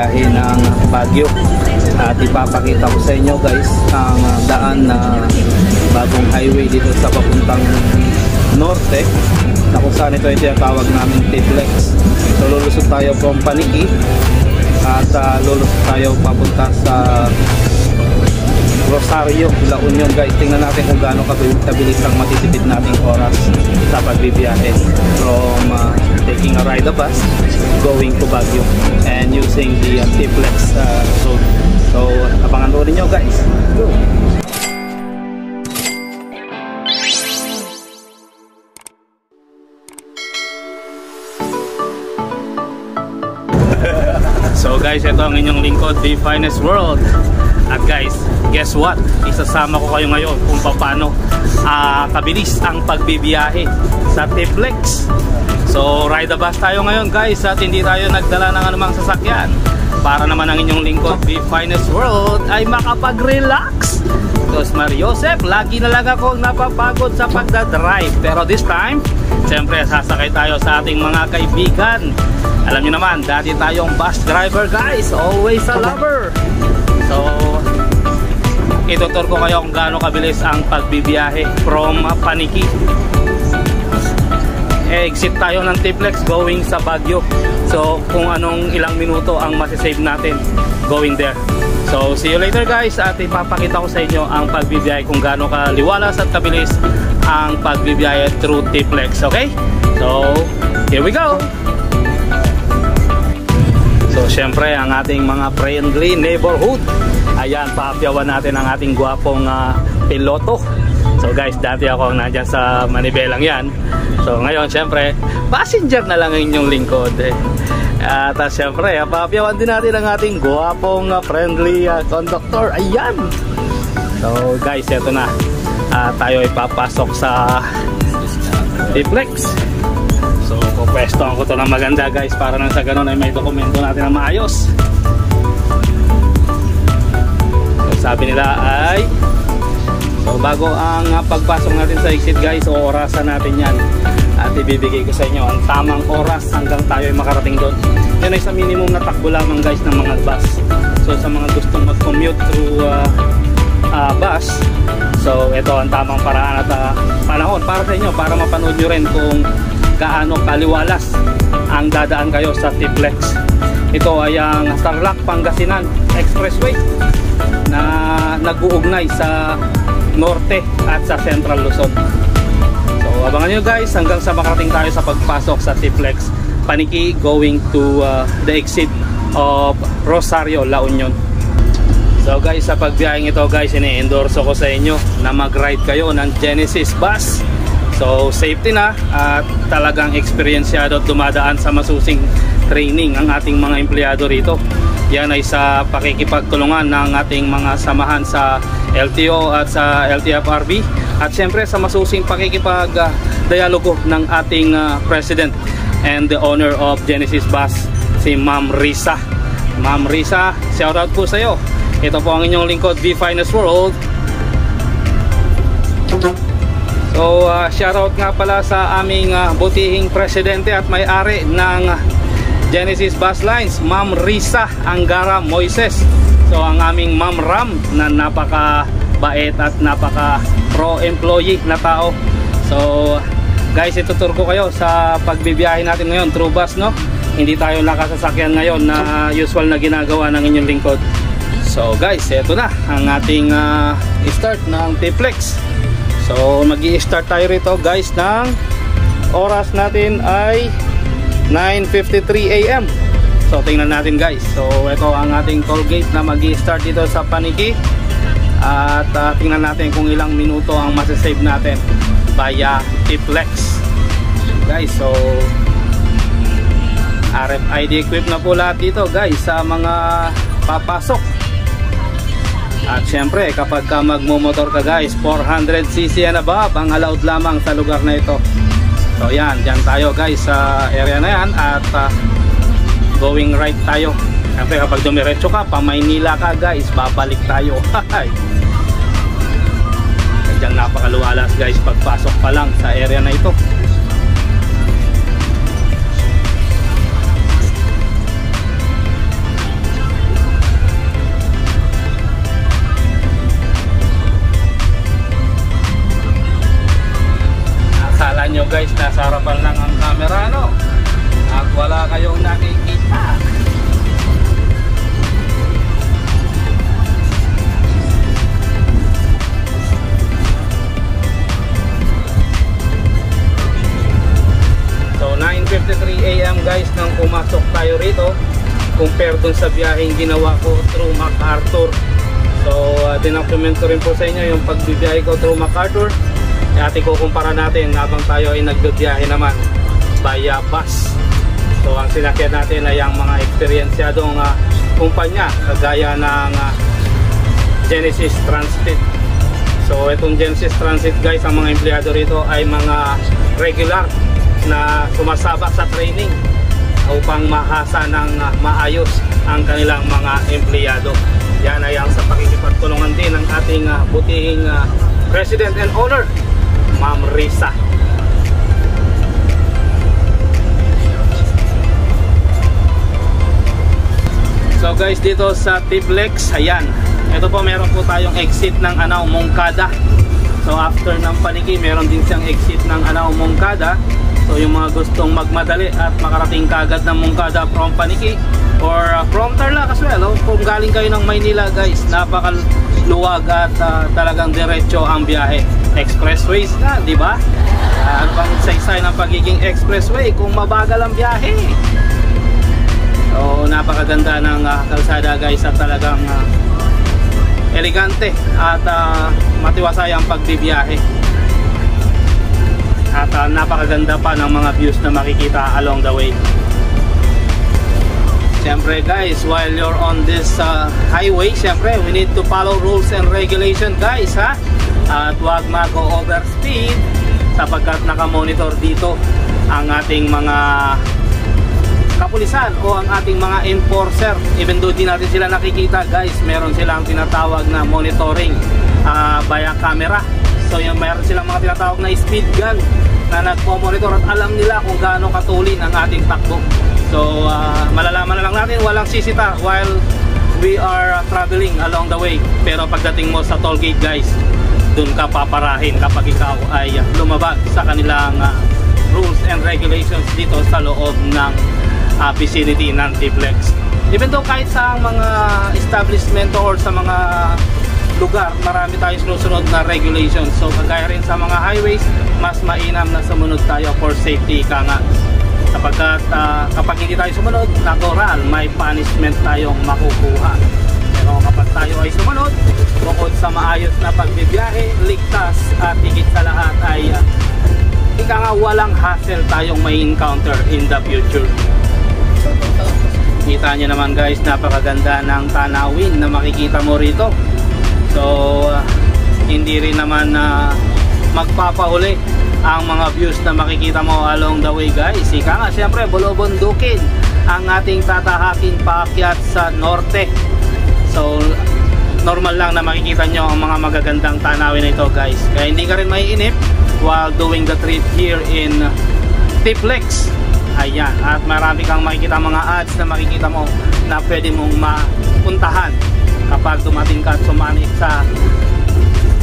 pagbibiyahe ng Baguio. At ipapakita ko sa inyo guys ang daan na bagong highway dito sa papuntang norte, na kung saan ito ay tinatawag namin T-Flex. So lulusot tayo from Paniqui at lulusot tayo papunta sa Rosario, La Union guys. Tingnan natin kung gaano kabilis ang matitipid nating oras sa pagbibiyahe from taking a ride a bus going to Baguio and using the T-Flex road. So abangan rin nyo guys. Go! So guys, ito ang inyong lingkod, The Finest World. At guys, guess what? Isasama ko kayo ngayon kung paano kabilis ang pagbibiyahe sa T-Flex. So ride the bus tayo ngayon guys, at hindi tayo nagdala ng anumang sasakyan, para naman ang inyong lingkod, The Finest World, ay makapag-relax. Because Mariosep, lagi na lang ako napapagod sa pagdadrive. Pero this time, siyempre sasakay tayo sa ating mga kaibigan. Alam nyo naman, dati tayong bus driver guys, always a lover. So itutur ko kayo kung gaano kabilis ang pagbibiyahe from Paniqui. Exit tayo ng T-Flex going sa Baguio. So kung anong ilang minuto ang masisave natin going there. So see you later guys, at ipapakita ko sa inyo ang pagbibiyahe kung gaano kaliwalas at kabilis ang pagbibiyahe through T-Flex. Okay? So here we go! So syempre ang ating mga friendly neighborhood, ayan, paapyawan natin ang ating gwapong piloto. So guys, dati ako nandyan sa Manibelang yan. So ngayon syempre passenger na lang ang inyong lingkod At syempre paapyawan din natin ang ating gwapong friendly conductor. Ayan. So guys, eto na, tayo ay papasok sa T-Flex. So pupwestohan ko to ng maganda guys, para nang sa ganun ay may dokumento natin na maayos. So sabi nila ay, so bago ang pagpasok natin sa exit guys, o orasan natin yan, at ibibigay ko sa inyo ang tamang oras hanggang tayo ay makarating doon. Yan ay sa minimum na takbo lamang guys ng mga bus. So sa mga gustong mag-commute through bus, so ito ang tamang paraan at panahon para sa inyo, para mapanood nyo rin kung gaano kaliwalas ang dadaan kayo sa T-Flex. Ito ay ang Tarlac Pangasinan Expressway na nag-uugnay sa norte at sa Central Luzon. So abangan nyo guys hanggang sa makarating tayo sa pagpasok sa T-Flex Paniqui going to the exit of Rosario, La Union. So guys, sa pagbiyaheng ito guys, ini-endorso ko sa inyo na mag-ride kayo ng Genesis bus. So safety na, at talagang eksperyensyado at dumadaan sa masusing training ang ating mga empleyado rito. Yan ay sa pakikipagtulungan ng ating mga samahan sa LTO at sa LTFRB, at syempre sa masusing pakikipag-dialogo ng ating President and the owner of Genesis Bus, si Ma'am Risa. Ma'am Risa, shout out po sa iyo. Ito po ang inyong lingkod, The Finest World. So shoutout nga pala sa aming butihing presidente at may-ari ng Genesis Bus Lines, Ma'am Risa Angara Moises. So ang aming Ma'am Ram na napaka-bait at napaka-pro-employee na tao. So guys, itutur ko kayo sa pagbibiyahe natin ngayon through bus, no? Hindi tayo nakasasakyan ngayon na usual na ginagawa ng inyong lingkod. So guys, eto na ang ating start ng T-Flex. So mag-i-start tayo rito guys ng oras natin ay 9:53 AM. So tingnan natin guys. So ito ang ating toll gate na mag-i-start dito sa Paniqui. At tingnan natin kung ilang minuto ang masasave natin via T-Flex. Guys, so RFID equipped na po lahat dito guys sa mga papasok. At syempre kapag ka magmumotor ka guys, 400cc and above ang allowed lamang sa lugar na ito. So yan, dyan tayo guys sa area na yan, at going right tayo. Syempre kapag dumiretso ka pa Maynila ka guys, babalik tayo. Diyan napakaluwalas guys pagpasok pa lang sa area na ito. nasa harapan lang ang camera, no? At wala kayong nakikita. So 9:53 AM guys nang pumasok tayo rito, compare dun sa biyaheng ginawa ko through MacArthur. So dinocument ko rin po sa inyo yung pagbibiyahe ko through MacArthur. At ikukumpara natin habang tayo ay nagbibiyahe naman via bus. So ang sinakyan natin ay ang mga eksperyensyadong kumpanya kagaya ng Genesis Transit. So itong Genesis Transit guys, ang mga empleyado rito ay mga regular na sumasabak sa training upang mahasa ng maayos ang kanilang mga empleyado. Yan ay ang sa pakikipagtulungan din ng ating butihing President and Owner, Ma'am Risa. So guys, dito sa Tiplex, ayan, ito po meron po tayong exit ng Mongkada. So after ng Paniki, meron din siyang exit ng Mongkada. So yung mga gustong magmadali at makarating kagad ng Mongkada from Paniki or from Tarlac as well, kung galing kayo ng Maynila guys, napakaluwag at talagang diretso ang biyahe. Expressways na, di ba? Ano bang saysay ng pagiging expressway kung mabagal ang biyahe? So napakaganda ng kalsada guys at talagang elegante at matiwasay ang pagbibiyahe. At napakaganda pa ng mga views na makikita along the way. Siyempre guys, while you're on this highway, siyempre we need to follow rules and regulation guys, ha? At huwag mag-overspeed sapagkat nakamonitor dito ang ating mga kapulisan o ang ating mga enforcer. Even though di natin sila nakikita guys, meron silang tinatawag na monitoring via camera. So yung mayroon silang mga tinatawag na speed gun na nagpo-monitor at alam nila kung gaano katulin ang ating takbo. So malalaman na lang natin, walang sisita while we are traveling along the way. Pero pagdating mo sa toll gate guys, dun ka paparahin kapag ikaw ay lumabag sa kanilang rules and regulations dito sa loob ng vicinity ng Tiplex. Even though kahit sa mga establishment or sa mga lugar, marami tayong sinusunod na regulations. So kagaya rin sa mga highways, mas mainam na sumunod tayo for safety ka nga. Sapagkat kapag hindi tayo sumunod, natural, may punishment tayong makukuha. Pero kapag tayo ay sumunod, bukod sa maayos na pagbibiyahe, ligtas at higit sa lahat ay ika nga walang hassle tayong may encounter in the future. Kita nyo naman guys, napakaganda ng tanawin na makikita mo rito. So hindi rin naman magpapahuli ang mga views na makikita mo along the way guys. Ika nga siyempre bulubundukin ang ating tatahaking paakyat sa norte. So normal lang na makikita nyo ang mga magagandang tanawin na ito guys. Kaya hindi ka rin maiinip while doing the trip here in Tiplex. Ayan, at marami kang makikita mga ads na makikita mo na pwede mong mapuntahan kapag dumating ka at sumanib sa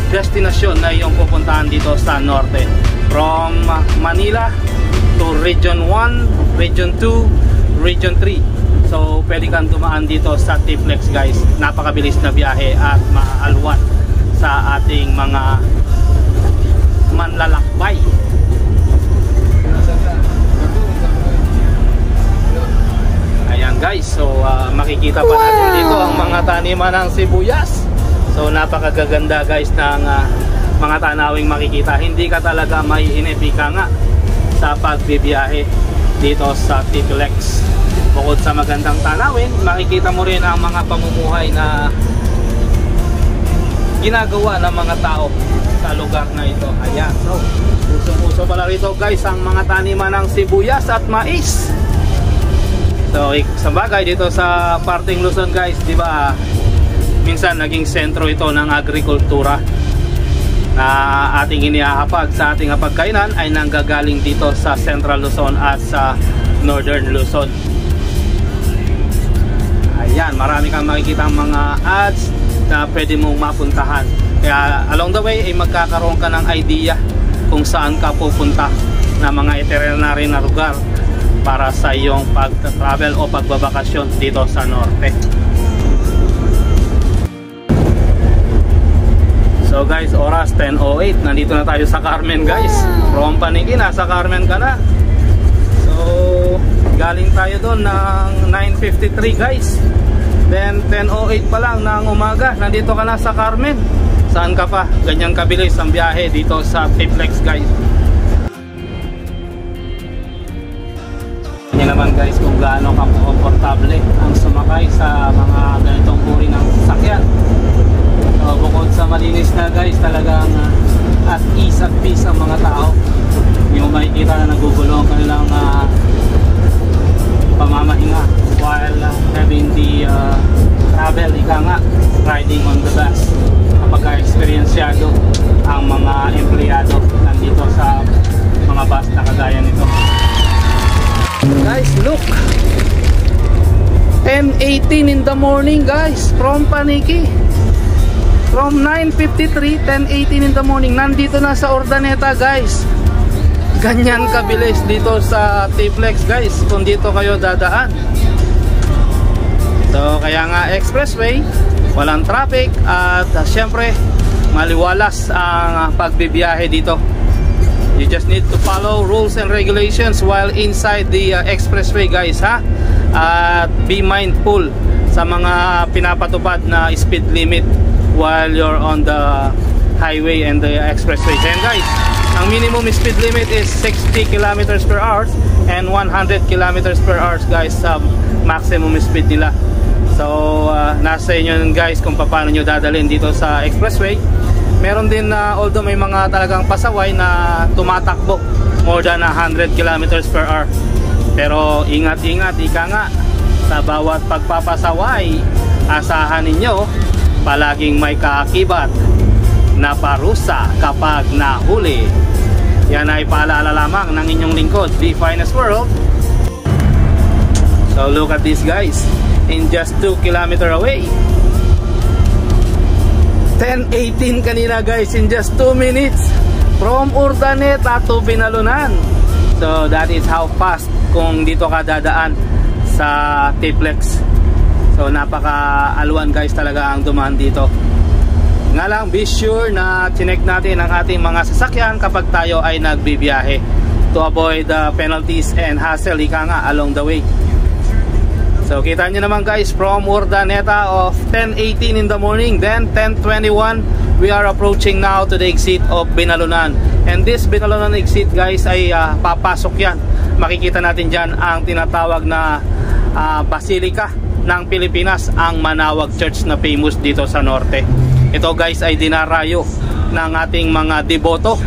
destinasyon na iyong pupuntahan dito sa norte. From Manila to Region 1, Region 2, Region 3. So pwede kang dumaan dito sa Tiplex guys. Napakabilis na biyahe at maalwan sa ating mga manlalakbay. Ayan guys, so makikita pa natin dito ang mga taniman ng sibuyas. So napakaganda guys ng mga tanawing makikita. Hindi ka talaga maiinip ka nga sa pagbibiyahe dito sa Tiplex. Bukod sa magandang tanawin, makikita mo rin ang mga pamumuhay na ginagawa ng mga tao sa lugar na ito. Ayan, so usong-uso pala rito guys ang mga taniman ng sibuyas at mais. So sa bagay dito sa parting Luzon guys, di ba, minsan naging sentro ito ng agrikultura na ating iniahapag sa ating hapagkainan ay nanggagaling dito sa Central Luzon at sa Northern Luzon. Ayan, marami kang makikita mga ads na pwede mong mapuntahan. Kaya along the way ay magkakaroon ka ng idea kung saan ka pupunta. na mga itinerary na lugar para sa iyong pag-travel o pagbabakasyon dito sa norte. So guys, oras 10:08, nandito na tayo sa Carmen guys. From Paniqui, nasa Carmen ka na. So galing tayo doon ng 9:53 guys. Then 10:08 pa lang ng umaga, nandito ka na sa Carmen. Saan ka pa? Ganyan kabilis ang biyahe dito sa T-Flex guys. Yan naman guys kung gaano ka komportable ang sumakay sa mga ganitong uri ng sasakyan. So, bukod sa malinis na guys, talagang at ease at peace ang mga tao. Yung makikita na nagugulong kanilang pamamahinga while having the travel, ika nga, riding on the bus. Kapag experiensyado ang mga empleyado nandito sa mga bus na kagaya nito. Guys, look! 10:18 in the morning guys, from Paniqui. From 9:53, 10:18 in the morning, nandito na sa Urdaneta guys. Ganyan kabilis dito sa T-Flex guys, kung dito kayo dadaan. So kaya nga expressway, walang traffic, at syempre maliwalas ang pagbibiyahe dito. You just need to follow rules and regulations while inside the expressway guys, ha? At be mindful sa mga pinapatupad na speed limit while you're on the highway and the expressway. And guys, ang minimum speed limit is 60 kilometers per hour and 100 kilometers per hour guys, maximum speed nila. So nasa inyo guys kung paano nyo dadalhin dito sa expressway. Meron din although may mga talagang pasaway na tumatakbo more than 100 kilometers per hour. Pero ingat-ingat, ika nga, sa bawat pagpapasaway, asahan ninyo palaging may kaakibat na parusa kapag nahuli. Yan ay paalala lamang ng inyong lingkod, The Finest World. So look at this guys, in just 2 kilometers away. 10:18 kanina guys, in just 2 minutes from Urdaneta to Binalunan. So that is how fast kung dito ka dadaan sa T-Flex. So napaka-alwan guys talaga ang dumaan dito. Nga lang, be sure na chinek natin ang ating mga sasakyan kapag tayo ay nagbibiyahe to avoid penalties and hassle, ika nga, along the way. So kita nyo naman guys, from Urdaneta of 10:18 in the morning, then 10:21 we are approaching now to the exit of Binalunan. And this Binalunan exit guys ay papasok yan. Makikita natin dyan ang tinatawag na Basilica ng Pilipinas, ang Manawag Church na famous dito sa norte. Ito guys ay dinarayo ng ating mga deboto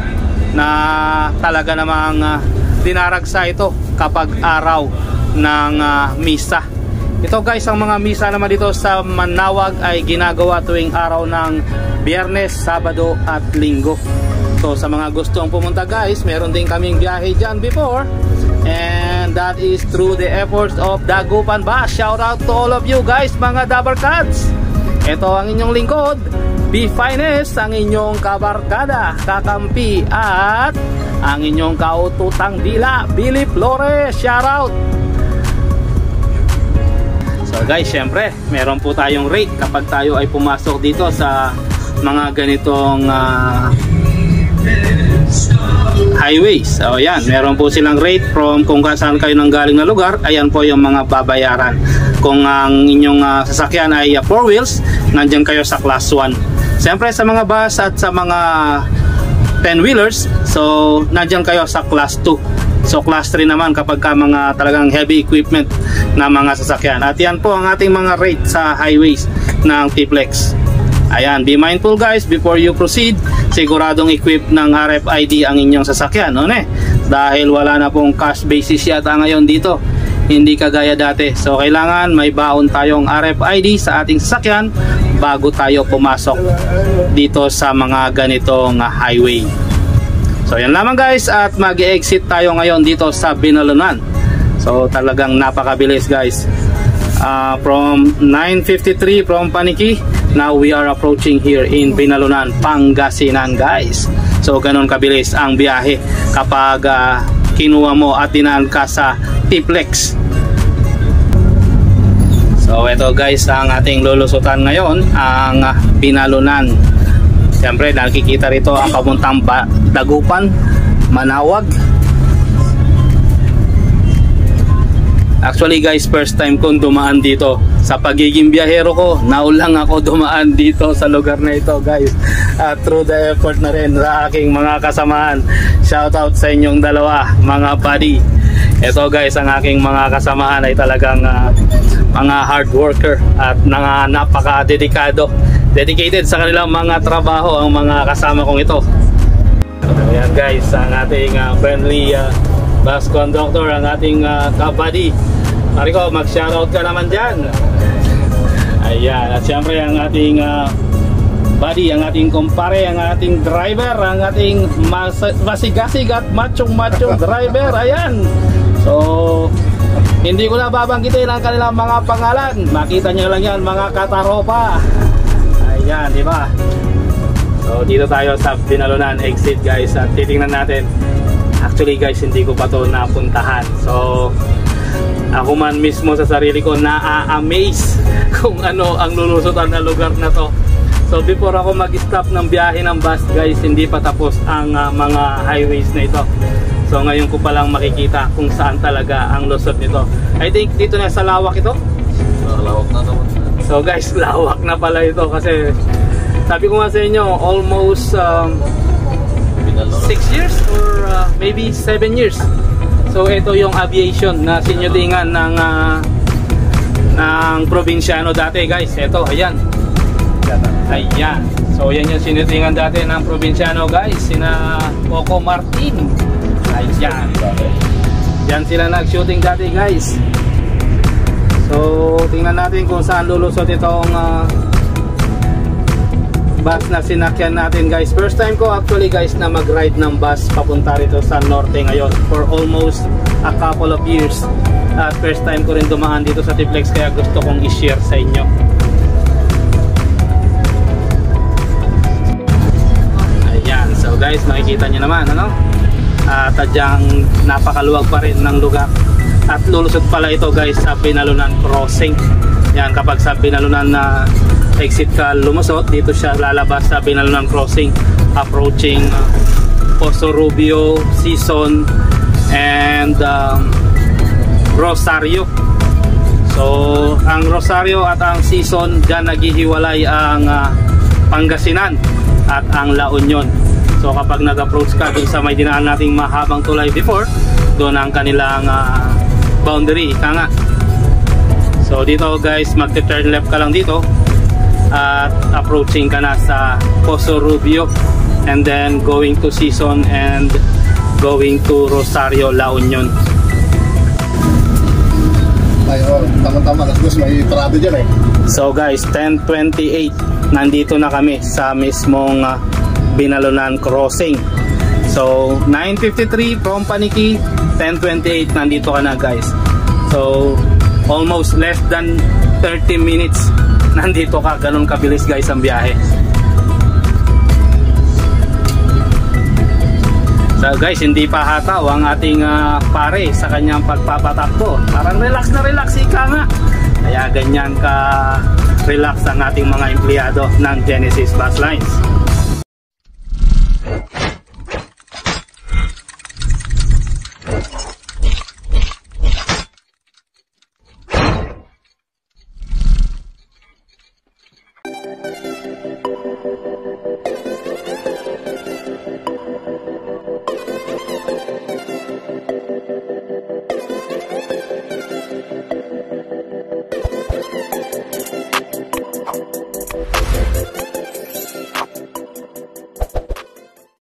na talaga namang dinaragsa ito kapag araw ng misa. Ito guys, ang mga misa naman dito sa Manawag ay ginagawa tuwing araw ng Biyernes, Sabado at Linggo. So sa mga gustong pumunta guys, meron din kaming biyahe dyan before, and that is through the efforts of Dagupan Bus. Shout out to all of you guys, mga Dabarkads. Ito ang inyong lingkod, Be Finest, ang inyong kabarkada, kakampi, at ang inyong kaututang dila, Billy Flores. Shout out. So guys, syempre meron po tayong rate kapag tayo ay pumasok dito sa mga ganitong highways. So yan, meron po silang rate from kung saan kayo nang galing na lugar. Ayan po yung mga babayaran. Kung ang inyong sasakyan ay 4 wheels, nandyan kayo sa class 1. Siyempre sa mga bus at sa mga 10 wheelers, so nandyan kayo sa class 2. So class 3 naman kapag ka mga talagang heavy equipment na mga sasakyan. At yan po ang ating mga rate sa highways ng T-Flex. Ayan, be mindful guys before you proceed. Siguradong equip ng RFID ang inyong sasakyan, no? Dahil wala na pong cash basis yata ngayon dito, hindi kagaya dati. So kailangan may baon tayong RFID sa ating sasakyan bago tayo pumasok dito sa mga ganitong highway. So yan lamang guys, at mag-exit tayo ngayon dito sa Binalunan. So talagang napakabilis guys. From 9:53 from Paniqui, now we are approaching here in Binalunan, Pangasinan guys. So ganun kabilis ang biyahe kapag kinuha mo at dinaan ka sa T-Plex. So ito guys, ang ating lulusutan ngayon, ang Binalunan. Siyempre nakikita rito ang papuntang Dagupan, Manawag. Actually guys, first time kong dumaan dito. Sa pagiging biyahero ko, naulang ako dumaan dito sa lugar na ito guys. At through the effort na rin sa aking mga kasamahan. Shoutout sa inyong dalawa mga buddy. Ito guys, ang aking mga kasamahan ay talagang mga hard worker at napaka-dedikado. Dedicated sa kanilang mga trabaho ang mga kasama kong ito. Ayan guys, ang ating friendly bus conductor, ang ating kabady. Mariko, mag-shoutout ka naman dyan. Ayan, at syempre ang ating buddy, ang ating kumpare, ang ating driver, ang ating masigasig at machong driver. Ayan. So, hindi ko na babanggitin ang kanilang mga pangalan. Makita nyo lang yan, mga kataropa. Ayan, di ba? So, dito tayo sa Binalunan exit guys. At titingnan natin. Actually guys, hindi ko pa to napuntahan. So, ako man mismo sa sarili ko na-amaze kung ano ang lulusutan na lugar na to. So, before ako mag-stop ng biyahe ng bus guys, hindi pa tapos ang mga highways na ito. So ngayon ko palang makikita kung saan talaga ang lusot nito. I think dito na sa lawak ito. Lawak na naman. So guys, lawak na pala ito kasi sabi ko nga sa inyo, almost 6 years or maybe 7 years. So ito yung aviation na sinutingan ng probinsyano dati guys. Ito, ayan. Ayan. So yan yung sinutingan dati ng probinsyano guys, sina Coco Martin. Ayan. Diyan sila nag-shooting dati guys. So tingnan natin kung saan lulusot itong bus na sinakyan natin guys. First time ko actually guys na mag-ride ng bus papunta rito sa norte ngayon for almost a couple of years. At first time ko rin dumaan dito sa T-Plex, kaya gusto kong i-share sa inyo. Ayan. So guys, nakikita nyo naman ano? Tadyang napakaluwag pa rin ng lugar. At lulusot pala ito guys sa Binalunan Crossing. Yan, kapag sa Binalunan na exit ka lumusot, dito siya lalabas sa Binalunan Crossing, approaching Poso Rubio, Sison, and Rosario. So ang Rosario at ang Sison, dyan naghihiwalay ang Pangasinan at ang La Union. So kapag nag-approach ka dun sa may dinaan nating mahabang tulay before, doon ang kanilang boundary, ika nga. So dito guys, magte-turn left ka lang dito at approaching ka na sa Poso Rubio, and then going to Sison and going to Rosario, La Union. Ayun, tama-tama, kasi may parado dyan eh. So guys, 10:28 nandito na kami sa mismong Binalunan Crossing. So 9:53 from Paniki, 10:28 nandito ka na guys. So almost less than 30 minutes nandito ka. Ganun kabilis guys ang biyahe. So guys, hindi pa hataw ang ating pare sa kanyang pagpapatakbo. Parang relax na relax ika nga. Kaya ganyan ka relax ang ating mga empleyado ng Genesis Bus Lines.